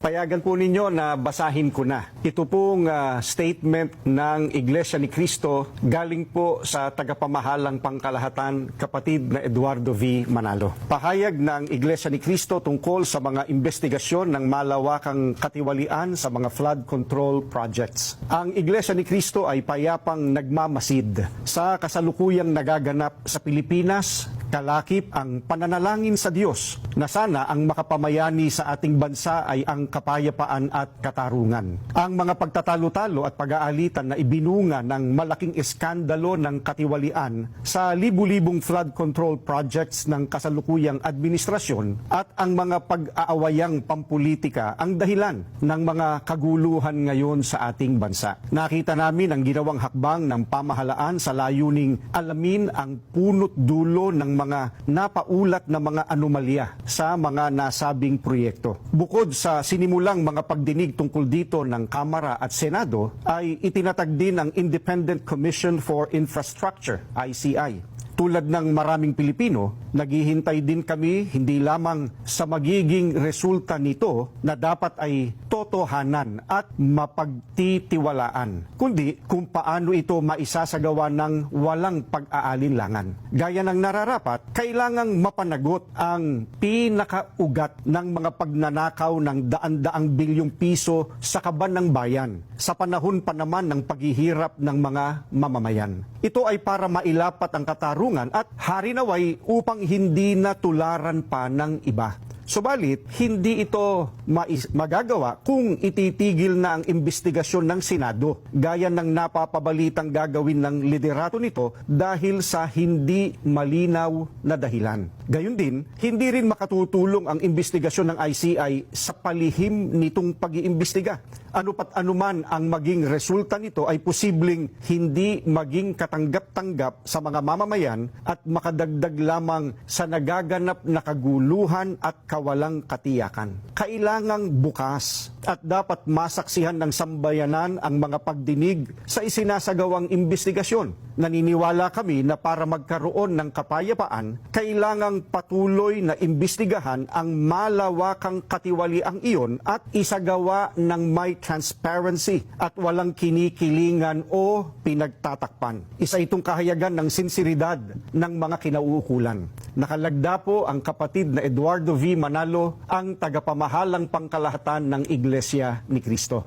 Payagan po ninyo na basahin ko na. Ito pong statement ng Iglesia ni Cristo galing po sa tagapamahalang pangkalahatan kapatid na Eduardo V. Manalo. Pahayag ng Iglesia ni Cristo tungkol sa mga investigasyon ng malawakang katiwalian sa mga flood control projects. Ang Iglesia ni Cristo ay payapang nagmamasid sa kasalukuyang nagaganap sa Pilipinas, kalakip ang pananalangin sa Diyos na sana ang makapamayani sa ating bansa ay ang kapayapaan at katarungan. Ang mga pagtatalo-talo at pag-aalitan na ibinunga ng malaking iskandalo ng katiwalian sa libu-libong flood control projects ng kasalukuyang administrasyon at ang mga pag-aawayang pampulitika ang dahilan ng mga kaguluhan ngayon sa ating bansa. Nakita namin ang ginawang hakbang ng pamahalaan sa layuning alamin ang punot dulo ng mga napaulat na mga anomalya sa mga nasabing proyekto. Bukod sa sinimulang mga pagdinig tungkol dito ng Kamara at Senado, ay itinatag din ang Independent Commission for Infrastructure, ICI. Tulad ng maraming Pilipino, naghihintay din kami hindi lamang sa magiging resulta nito na dapat ay totohanan at mapagtitiwalaan, kundi kung paano ito maisasagawa ng walang pag-aalinlangan. Gaya ng nararapat, kailangang mapanagot ang pinakaugat ng mga pagnanakaw ng daan-daang bilyong piso sa kaban ng bayan sa panahon pa naman ng paghihirap ng mga mamamayan. Ito ay para mailapat ang katarungan at harinaway upang hindi na tularan pa ng iba. Subalit, hindi ito magagawa kung ititigil na ang investigasyon ng Senado, gaya ng napapabalitang gagawin ng liderato nito dahil sa hindi malinaw na dahilan. Gayun din, hindi rin makatutulong ang investigasyon ng ICI sa palihim nitong pag-iimbestiga. Ano pat anuman ang maging resulta nito ay posibleng hindi maging katanggap-tanggap sa mga mamamayan at makadagdag lamang sa nagaganap na kaguluhan at kawalang katiyakan. Kailangang bukas at dapat masaksihan ng sambayanan ang mga pagdinig sa isinasagawang investigasyon. Naniniwala kami na para magkaroon ng kapayapaan, kailangang patuloy na imbestigahan ang malawakang katiwaliang iyon at isagawa ng may transparency at walang kinikilingan o pinagtatakpan. Isa itong kahayagan ng sinseridad ng mga kinauukulan. Nakalagda po ang kapatid na Eduardo V. Manalo, ang tagapamahalang pangkalahatan ng Iglesia ni Cristo.